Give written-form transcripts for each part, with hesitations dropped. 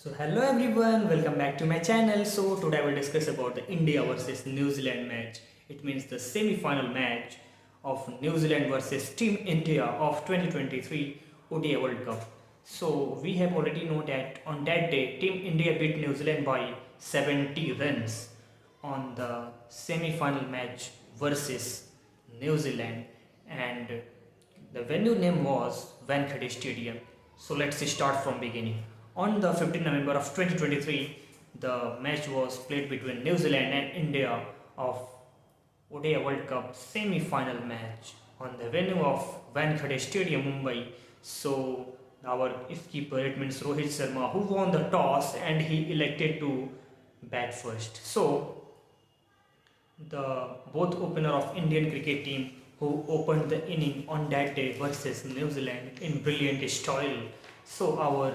So hello everyone, welcome back to my channel. So today I will discuss about the India versus New Zealand match. It means the semi-final match of New Zealand versus Team India of 2023 ODI World Cup. So we have already known that on that day Team India beat New Zealand by 70 runs on the semi-final match versus New Zealand, and the venue name was Wankhede Stadium. So let's start from beginning. On the 15th November of 2023, the match was played between New Zealand and India of ODI World Cup semi-final match on the venue of Wankhede Stadium, Mumbai. So our skipper, it means Rohit Sharma, who won the toss and he elected to bat first. So the both opener of Indian cricket team who opened the inning on that day versus New Zealand in brilliant style. So our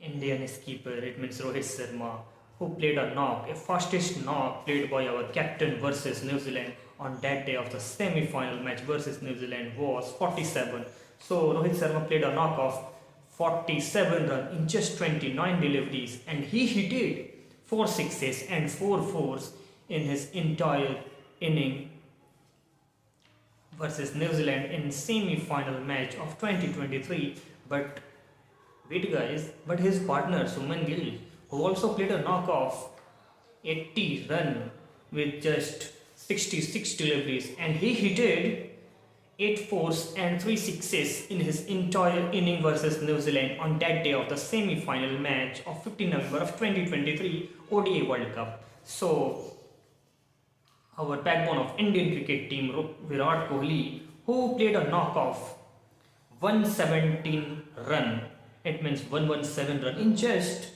Indian skipper, it means Rohit Sharma, who played a knock, a fastest knock played by our captain versus New Zealand on that day of the semi-final match versus New Zealand was 47. So Rohit Sharma played a knock of 47 runs in just 29 deliveries, and he hit it 4 sixes and 4 fours in his entire inning versus New Zealand in semi-final match of 2023. But wait guys, but his partner Suman Gill, who also played a knock of 80 run with just 66 deliveries, and he hit 8 fours and 3 sixes in his entire inning versus New Zealand on that day of the semi-final match of 15 November of 2023 ODI World Cup. So our backbone of Indian cricket team, Virat Kohli, who played a knock of 117 run, it means 117 run in just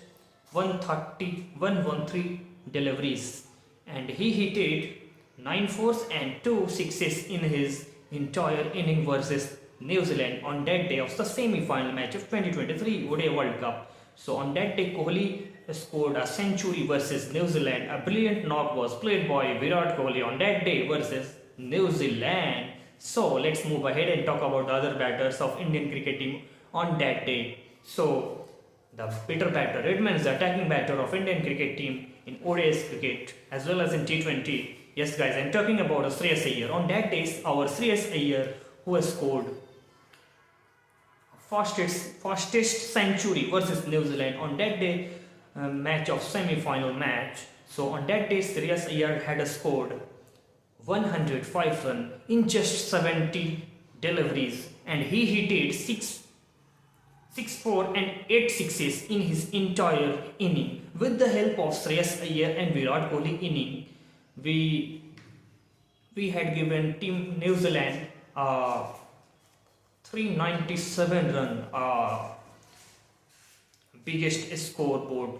113 deliveries, and he hit 9 fours and 2 sixes in his entire inning versus New Zealand on that day of the semi-final match of 2023 ODI World Cup. So on that day, Kohli scored a century versus New Zealand. A brilliant knock was played by Virat Kohli on that day versus New Zealand. So let's move ahead and talk about the other batters of Indian cricket team on that day. So the better batter, it means the attacking batter of Indian cricket team in ODI cricket as well as in T20. Yes guys, I'm talking about Shreyas Iyer. On that day, our Shreyas Iyer, who has scored fastest century versus New Zealand on that day match of semi-final match. So on that day, Shreyas Iyer had scored 105 runs in just 70 deliveries, and he hit 6 4 and 8 sixes in his entire inning. With the help of Shreyas Iyer and Virat Kohli inning, we had given Team New Zealand 397 run, biggest scoreboard.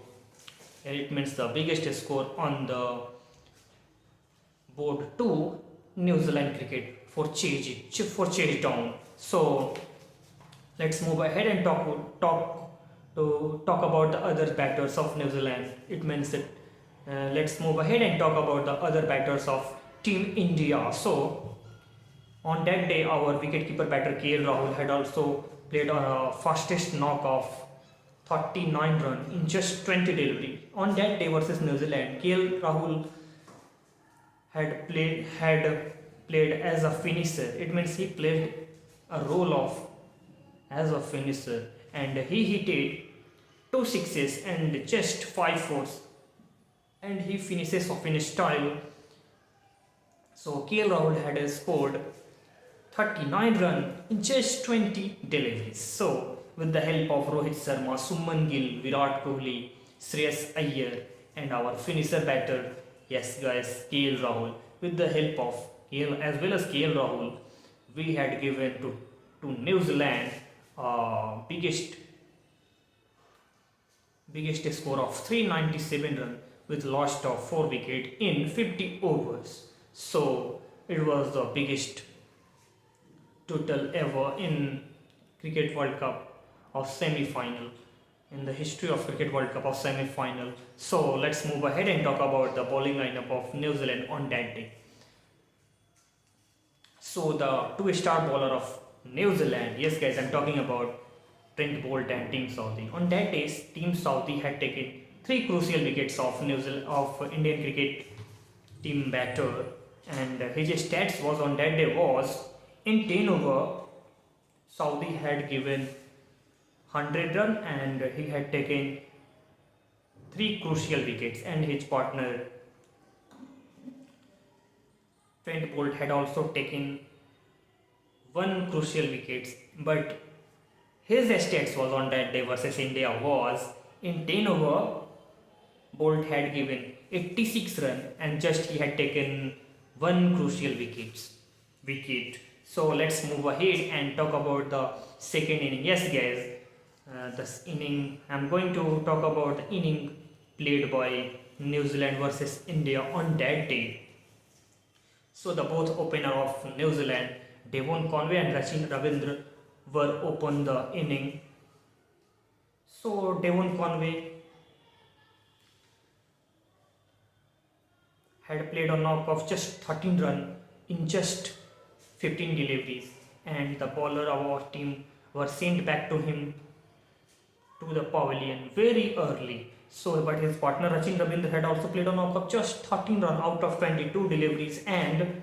It means the biggest score on the board to New Zealand cricket for chase down. So let's move ahead and talk about the other batters of New Zealand. It means that let's move ahead and talk about the other batters of Team India. So on that day, our wicketkeeper batter KL Rahul had also played a fastest knock of 39 runs in just 20 delivery. On that day versus New Zealand, KL Rahul had played as a finisher. It means he played a role of as a finisher, and he hit 2 sixes and just 5 fours, and he finishes off in a style. So KL Rahul had scored 39 runs in just 20 deliveries. So with the help of Rohit Sharma, Suman Gill, Virat Kohli, Shreyas Iyer, and our finisher batter, yes guys, KL Rahul, with the help of KL as well as KL Rahul, we had given to New Zealand biggest score of 397 runs with loss of 4 wickets in 50 overs. So it was the biggest total ever in Cricket World Cup of semi-final, in the history of Cricket World Cup of semi-final. So let's move ahead and talk about the bowling lineup of New Zealand on that day. So the 2-star bowler of New Zealand, yes guys, I'm talking about Trent Bolt and Team Saudi. On that day, Team Saudi had taken three crucial wickets of New Zealand of Indian cricket team batter, and his stats was on that day was in 10 over Saudi had given 100 run and he had taken three crucial wickets, and his partner Trent Bolt had also taken one crucial wickets, but his stats was on that day versus India was in 10 over Bolt had given 86 run and just he had taken one crucial wicket. So let's move ahead and talk about the second inning. Yes, guys, this inning I'm going to talk about the inning played by New Zealand versus India on that day. So the both opener of New Zealand, Devon Conway and Rachin Ravindra, were open the inning. So Devon Conway had played a knock of just 13 runs in just 15 deliveries, and the bowler of our team were sent back to him to the pavilion very early. So, but his partner Rachin Ravindra had also played a knock of just 13 runs out of 22 deliveries, and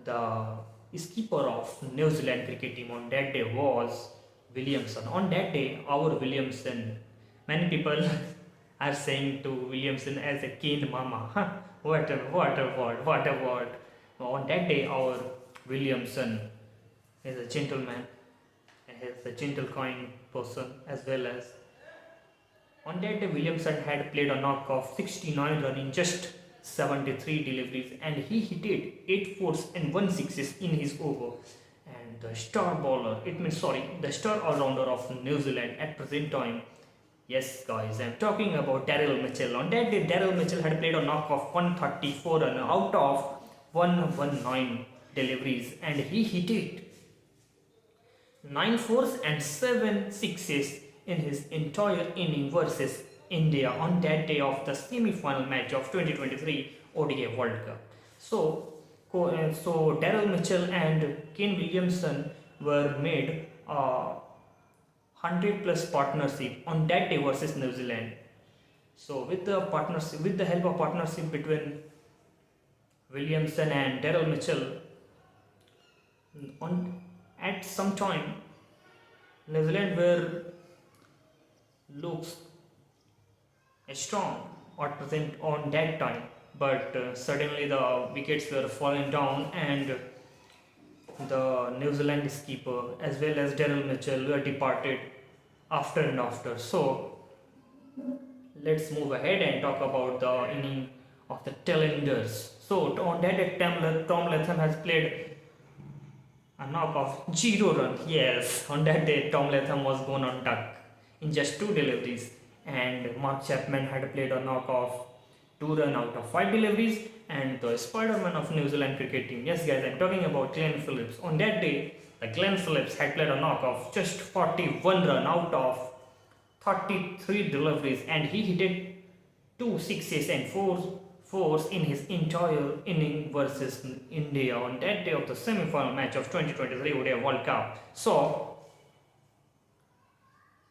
the skipper of New Zealand cricket team on that day was Williamson. On that day, our Williamson, many people are saying to Williamson as a Kane Mama. Huh? What a word. On that day, our Williamson is a gentleman, is a gentle kind person, as well as on that day Williamson had played a knock of 69 runs in just 73 deliveries, and he hit 8 fours and 1 sixes in his over. And the star bowler, the star all-rounder of New Zealand at present time. Yes, guys, I'm talking about Daryl Mitchell. On that day, Daryl Mitchell had played a knock of 134 runs out of 119 deliveries, and he hit 9 fours and 7 sixes in his entire inning versus India on that day of the semi-final match of 2023 ODI World Cup. So Daryl Mitchell and Kane Williamson were made a 100 plus partnership on that day versus New Zealand. So with the help of partnership between Williamson and Daryl Mitchell, at some time New Zealand were looks strong at present on that time, but suddenly the wickets were falling down, and the New Zealand skipper as well as Daryl Mitchell were departed after and after. So let's move ahead and talk about the inning of the tailenders. So on that day, Tom Latham has played a knock of 0 run. Yes, on that day Tom Latham was gone on duck in just 2 deliveries, and Mark Chapman had played a knock of 2 runs out of 5 deliveries, and the Spider-Man of New Zealand cricket team. Yes, guys, I'm talking about Glenn Phillips. On that day, the Glenn Phillips had played a knock of just 41 runs out of 33 deliveries, and he hit 2 sixes and 4 fours in his entire inning versus India on that day of the semi-final match of 2023 ODI World Cup. So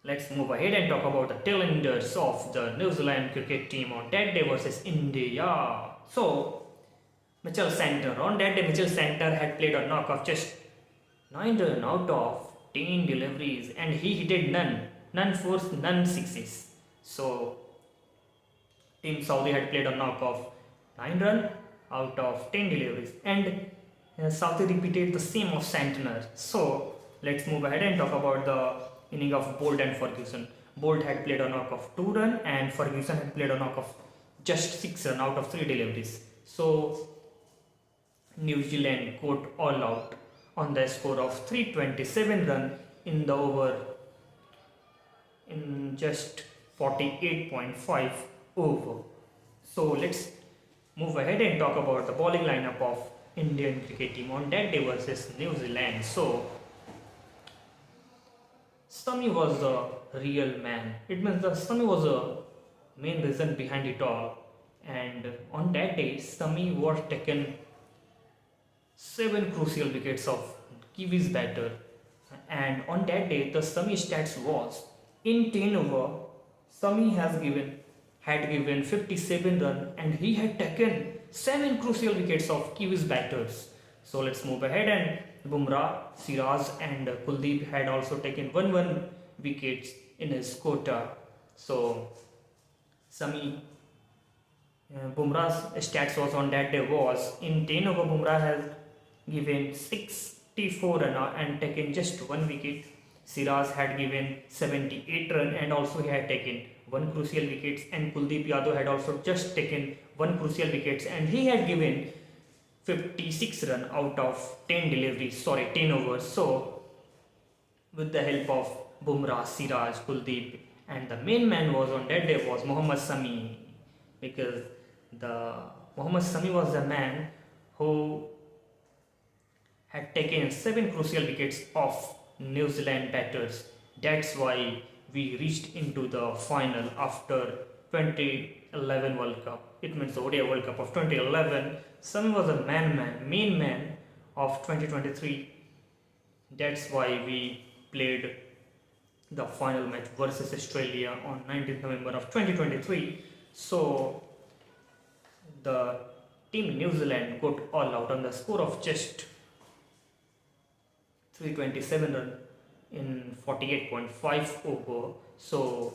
let's move ahead and talk about the tailenders of the New Zealand cricket team on that day versus India. So Mitchell Santner. On that day, Mitchell Santner had played a knock of just 9 runs out of 10 deliveries, and he hit none fours, none sixes. So Team Saudi had played a knock of 9 runs out of 10 deliveries, and Saudi repeated the same of Santner. So let's move ahead and talk about the inning of Bolt and Ferguson. Bolt had played a knock of 2 runs, and Ferguson had played a knock of just 6 runs out of 3 deliveries. So New Zealand got all out on the score of 327 runs in the over in just 48.5 over. So let's move ahead and talk about the bowling lineup of Indian cricket team on that day versus New Zealand. So Sami was the real man. It means the Sami was the main reason behind it all. And on that day, Sami was taken 7 crucial wickets of Kiwis batter And on that day, the Semi stats was in 10 over, Sami had given 57 runs and he had taken 7 crucial wickets of Kiwis batters. So let's move ahead, and Bumrah, Siraj and Kuldeep had also taken 1 wickets in his quota. So Sami Bumrah's stats was on that day was in 10 over Bumrah has given 64 runs and taken just 1 wicket. Siraj had given 78 runs and also he had taken 1 crucial wickets, and Kuldeep Yadav had also just taken 1 crucial wickets and he had given 56 runs out of 10 deliveries, 10 overs. So with the help of Bumrah, Siraj, Kuldeep, and the main man was on that day was Mohammad Sami, because the Mohammad Sami was the man who had taken 7 crucial wickets off New Zealand batters. That's why we reached into the final after 2011 World Cup. It means the ODI World Cup of 2011. Sami was the main man of 2023. That's why we played the final match versus Australia on 19th November of 2023. So the team New Zealand got all out on the score of just 327 runs in 48.5 over. So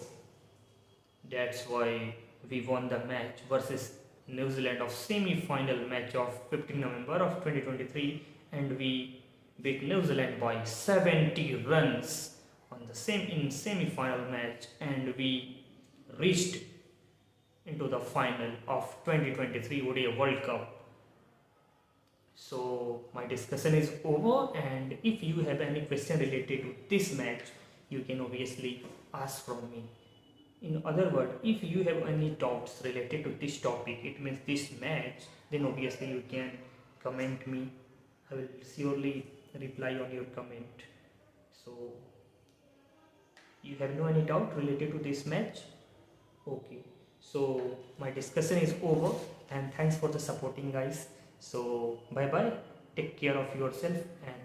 that's why we won the match versus New Zealand of semi-final match of 15 November of 2023, and we beat New Zealand by 70 runs on the semi-final match, and we reached into the final of 2023 ODI World Cup. So my discussion is over, and if you have any question related to this match, you can obviously ask from me. In other words, if you have any doubts related to this topic, it means this match, then obviously you can comment me. I will surely reply on your comment. So you have no any doubt related to this match? Okay. So my discussion is over, and thanks for the supporting, guys. So bye bye, take care of yourself and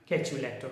catch you later.